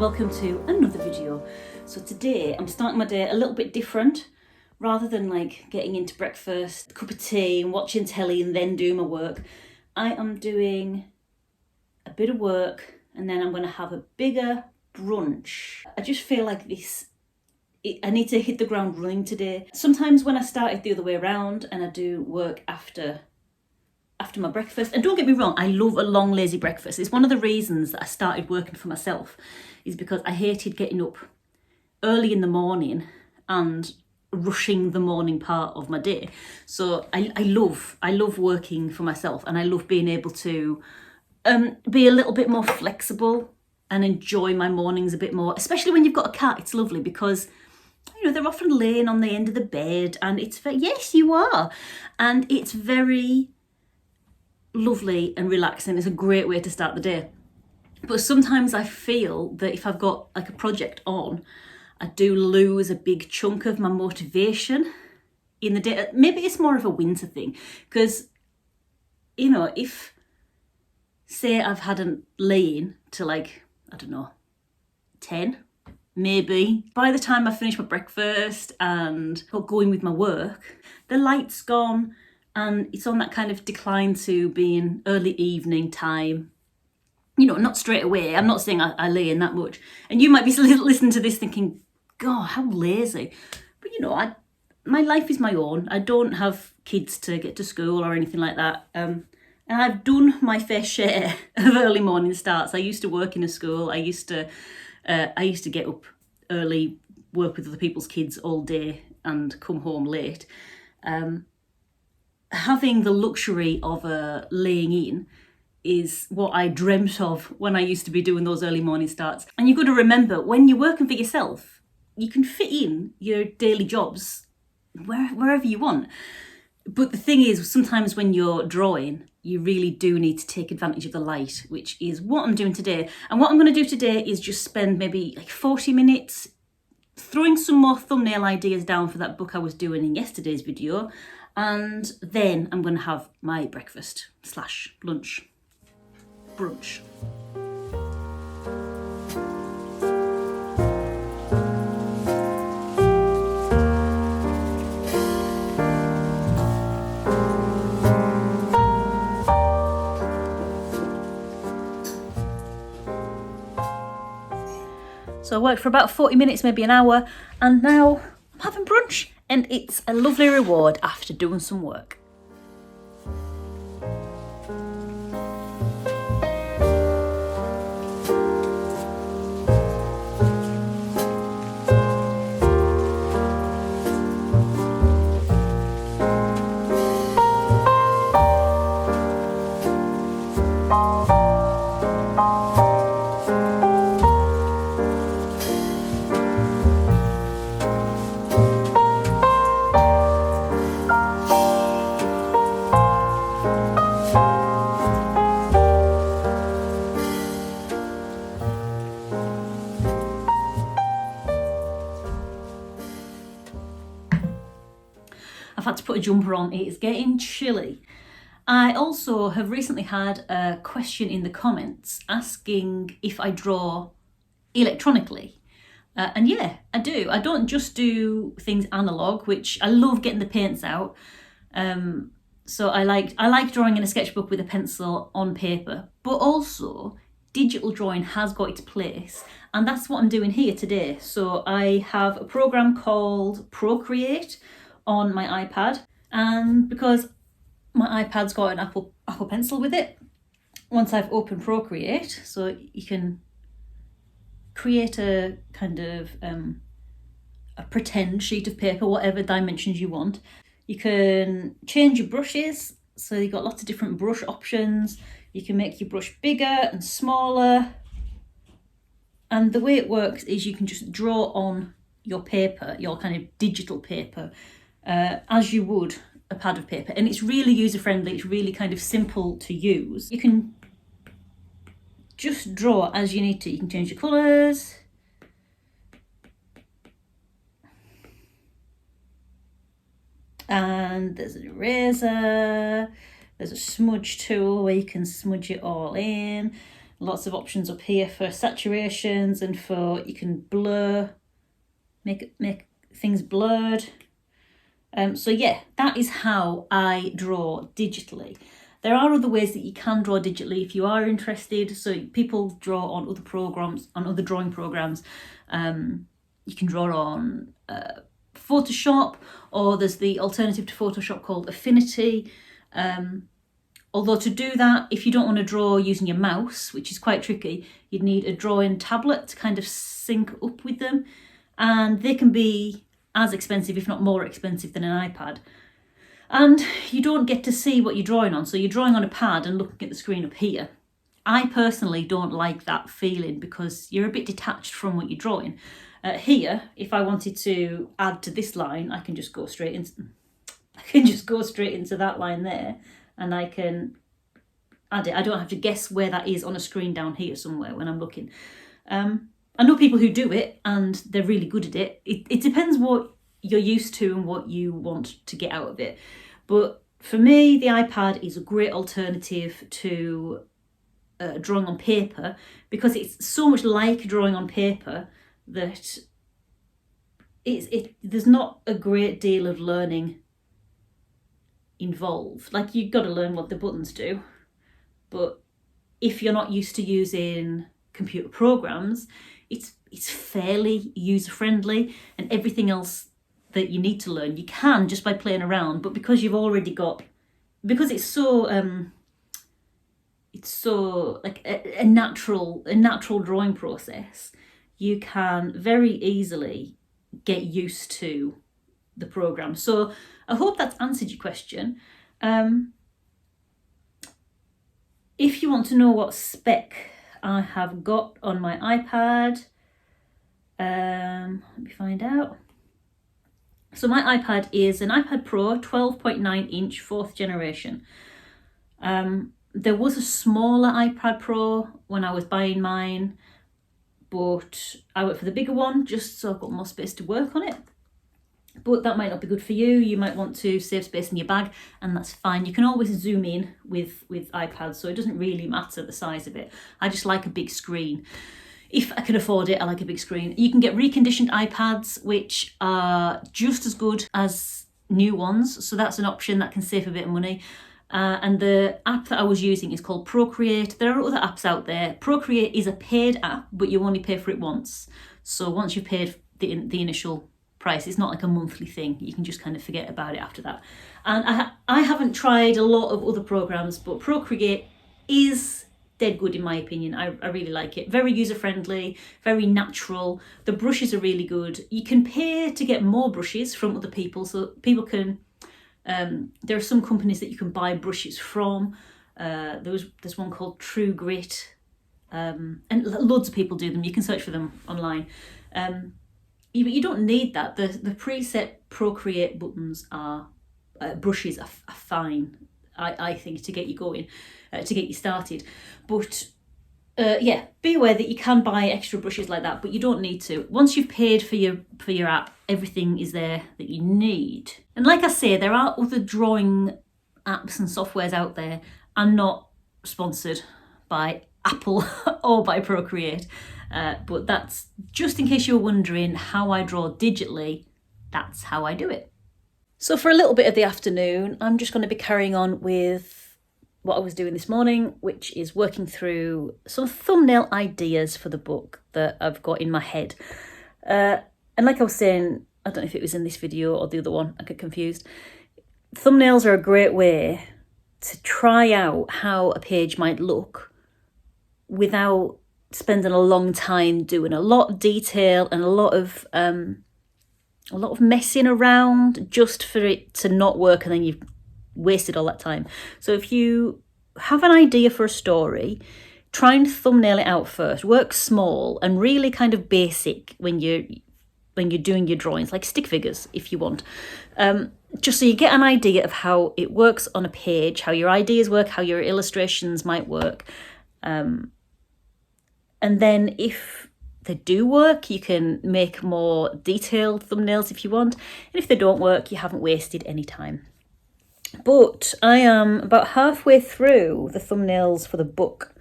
welcome to another video. So today I'm starting my day a little bit different. Rather than like getting into breakfast, a cup of tea and watching telly and then doing my work, I am doing a bit of work and then I'm going to have a bigger brunch. I just feel like I need to hit the ground running today. Sometimes when I start it the other way around and I do work after my breakfast, and don't get me wrong, I love a long lazy breakfast. It's one of the reasons that I started working for myself, is because I hated getting up early in the morning and rushing the morning part of my day. So I love working for myself, and I love being able to be a little bit more flexible and enjoy my mornings a bit more, especially when you've got a cat. It's lovely because they're often laying on the end of the bed, and yes, you are, and it's very lovely and relaxing. It's a great way to start the day. But sometimes I feel that if I've got like a project on, I do lose a big chunk of my motivation in the day. Maybe it's more of a winter thing, because if say I've had a lay-in to 10, maybe by the time I finish my breakfast and got going with my work, the light's gone and it's on that kind of decline to being early evening time. Not straight away. I'm not saying I lay in that much. And you might be listening to this thinking, God, how lazy. But my life is my own. I don't have kids to get to school or anything like that. And I've done my fair share of early morning starts. I used to work in a school. I used to get up early, work with other people's kids all day and come home late. Having the luxury of laying in is what I dreamt of when I used to be doing those early morning starts. And you've got to remember, when you're working for yourself, you can fit in your daily jobs wherever you want. But the thing is, sometimes when you're drawing, you really do need to take advantage of the light, which is what I'm doing today. And what I'm going to do today is just spend maybe 40 minutes throwing some more thumbnail ideas down for that book I was doing in yesterday's video. And then I'm going to have my breakfast / lunch, brunch. So I worked for about 40 minutes, maybe an hour, and now I'm having brunch. And it's a lovely reward after doing some work. I've had to put a jumper on. It is getting chilly. I also have recently had a question in the comments asking if I draw electronically. And yeah, I do. I don't just do things analog, which I love getting the paints out. So I like drawing in a sketchbook with a pencil on paper, but also digital drawing has got its place, and that's what I'm doing here today. So I have a program called Procreate on my iPad, and because my iPad's got an Apple Pencil with it, once I've opened Procreate, so you can create a kind of a pretend sheet of paper, whatever dimensions you want. You can change your brushes, so you've got lots of different brush options. You can make your brush bigger and smaller, and the way it works is you can just draw on your paper, your kind of digital paper, as you would a pad of paper, and it's really user-friendly. It's really kind of simple to use. You can just draw as you need to. You can change your colours, and there's an eraser, there's a smudge tool where you can smudge it all in. Lots of options up here for saturations and for, you can blur, make things blurred. So yeah, that is how I draw digitally. There are other ways that you can draw digitally if you are interested. So people draw on other programs, on other drawing programs. You can draw on Photoshop, or there's the alternative to Photoshop called Affinity. Although to do that, if you don't want to draw using your mouse, which is quite tricky, you'd need a drawing tablet to kind of sync up with them. And they can be as expensive, if not more expensive, than an iPad. And you don't get to see what you're drawing on. So you're drawing on a pad and looking at the screen up here. I personally don't like that feeling because you're a bit detached from what you're drawing. Here, if I wanted to add to this line, I can just go straight into that line there, and I can add it. I don't have to guess where that is on a screen down here somewhere when I'm looking. I know people who do it and they're really good at it. It depends what you're used to and what you want to get out of it. But for me, the iPad is a great alternative to drawing on paper, because it's so much like drawing on paper that there's not a great deal of learning involved. Like, you've got to learn what the buttons do, but if you're not used to using computer programs, it's fairly user-friendly, and everything else that you need to learn you can just by playing around. But because you've already got, because it's so like a natural drawing process, you can very easily get used to the program. So I hope that's answered your question. If you want to know what spec I have got on my iPad, let me find out. So my iPad is an iPad Pro 12.9 inch 4th generation. There was a smaller iPad Pro when I was buying mine, but I went for the bigger one just so I've got more space to work on it. But that might not be good for you. You might want to save space in your bag, and that's fine. You can always zoom in with iPads, so it doesn't really matter the size of it. I just like a big screen. If I can afford it, I like a big screen. You can get reconditioned iPads, which are just as good as new ones, so that's an option that can save a bit of money. And the app that I was using is called Procreate. There are other apps out there. Procreate is a paid app, but you only pay for it once. So once you've paid the initial price, it's not like a monthly thing. You can just kind of forget about it after that. And I haven't tried a lot of other programs, but Procreate is dead good in my opinion. I really like it. Very user-friendly, very natural. The brushes are really good. You can pay to get more brushes from other people, so people can... there are some companies that you can buy brushes from. There's one called True Grit, and loads of people do them. You can search for them online. But you don't need that. The preset Procreate buttons are brushes are fine, I think, to get you going, to get you started. But yeah, be aware that you can buy extra brushes like that, but you don't need to. Once you've paid for your app, everything is there that you need. And like I say, there are other drawing apps and softwares out there. I'm not sponsored by Apple or by Procreate, but that's just in case you're wondering how I draw digitally. That's how I do it. So for a little bit of the afternoon, I'm just going to be carrying on with what I was doing this morning, which is working through some thumbnail ideas for the book that I've got in my head. And like I was saying, I don't know if it was in this video or the other one, I get confused. Thumbnails are a great way to try out how a page might look without spending a long time doing a lot of detail and a lot of messing around just for it to not work, and then you've wasted all that time. So if you have an idea for a story, try and thumbnail it out first. Work small and really kind of basic when you're doing your drawings, like stick figures if you want. Just so you get an idea of how it works on a page, how your ideas work, how your illustrations might work. And then if they do work, you can make more detailed thumbnails if you want. And if they don't work, you haven't wasted any time. But I am about halfway through the thumbnails for the book.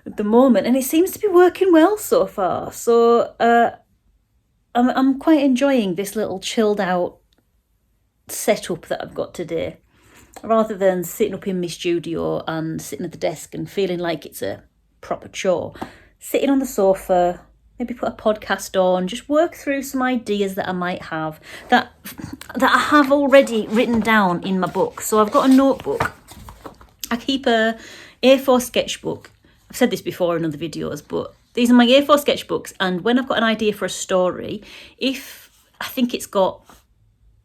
at the moment, and it seems to be working well so far. So I'm quite enjoying this little chilled out setup that I've got today, rather than sitting up in my studio and sitting at the desk and feeling like it's a proper chore. Sitting on the sofa, maybe put a podcast on, just work through some ideas that I might have that I have already written down in my book. So I've got a notebook. I keep a A4 sketchbook. I've said this before in other videos, but these are my A4 sketchbooks, and when I've got an idea for a story, if I think it's got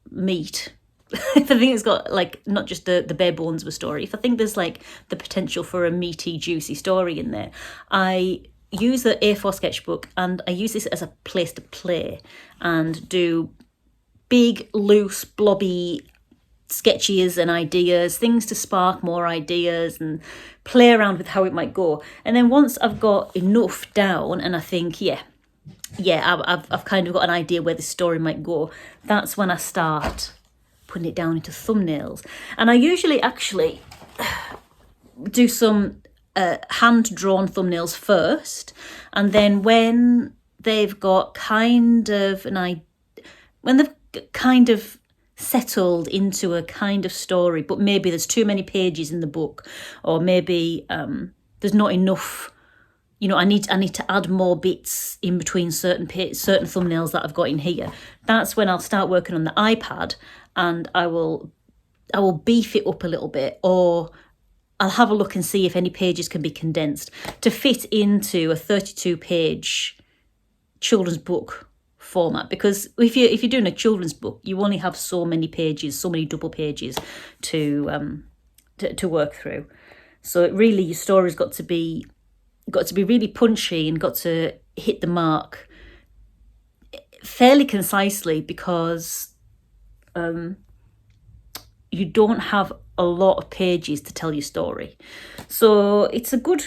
meat, if I think it's got like not just the bare bones of a story, if I think there's like the potential for a meaty, juicy story in there, I use the A4 sketchbook and I use this as a place to play and do big, loose, blobby sketches and ideas, things to spark more ideas and play around with how it might go. And then once I've got enough down and I think, I've kind of got an idea where the story might go, that's when I start putting it down into thumbnails. And I usually actually do some hand-drawn thumbnails first, and then when they've got kind of when they've kind of settled into a kind of story, but maybe there's too many pages in the book, or maybe there's not enough, I need to add more bits in between certain thumbnails that I've got in here. That's when I'll start working on the iPad, and I will beef it up a little bit, or I'll have a look and see if any pages can be condensed to fit into a 32-page children's book format. Because if you're doing a children's book, you only have so many pages, so many double pages to work through. So really, your story's got to be really punchy and got to hit the mark fairly concisely, because you don't have a lot of pages to tell your story. So it's a good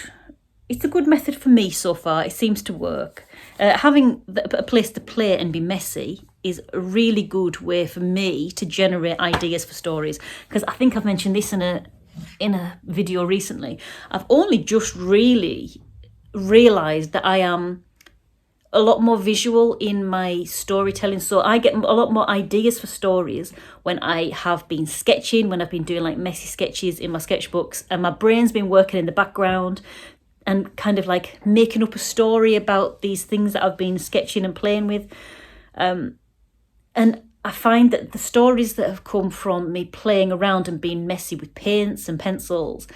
method for me so far. It seems to work. Having a place to play and be messy is a really good way for me to generate ideas for stories, because I think I've mentioned this in a video recently. I've only just really realised that I am a lot more visual in my storytelling. So I get a lot more ideas for stories when I have been sketching, when I've been doing like messy sketches in my sketchbooks, and my brain's been working in the background and kind of like making up a story about these things that I've been sketching and playing with. And I find that the stories that have come from me playing around and being messy with paints and pencils,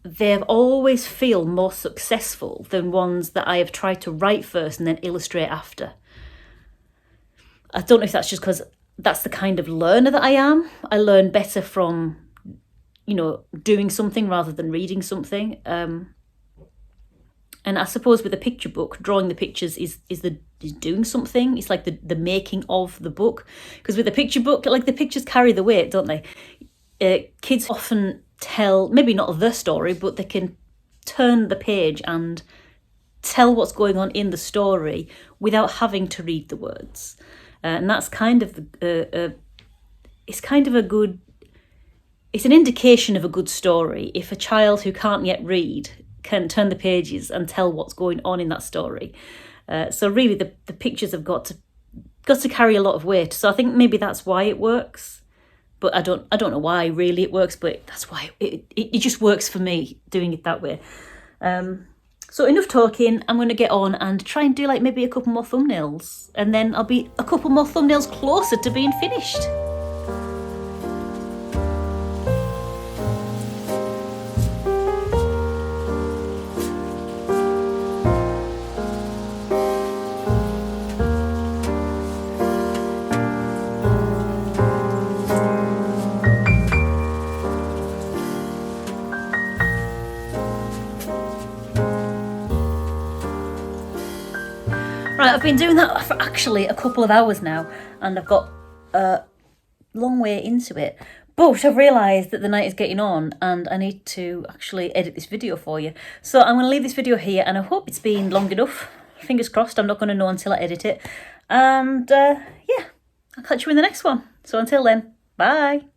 they always feel more successful than ones that I have tried to write first and then illustrate after. I don't know if that's just because that's the kind of learner that I am. I learn better from, doing something rather than reading something. And I suppose with a picture book, drawing the pictures is doing something. It's like the making of the book. Because with a picture book, like the pictures carry the weight, don't they? Kids often tell, maybe not the story, but they can turn the page and tell what's going on in the story without having to read the words. And that's kind of it's an indication of a good story if a child who can't yet read can turn the pages and tell what's going on in that story. So really the pictures have got to carry a lot of weight. So I think maybe that's why it works. But I don't know why really it works, but that's why it just works for me doing it that way. So enough talking. I'm going to get on and try and do like maybe a couple more thumbnails, and then I'll be a couple more thumbnails closer to being finished. Right, I've been doing that for actually a couple of hours now, and I've got a long way into it. But I've realised that the night is getting on and I need to actually edit this video for you. So I'm going to leave this video here, and I hope it's been long enough. Fingers crossed, I'm not going to know until I edit it. And I'll catch you in the next one. So until then, bye.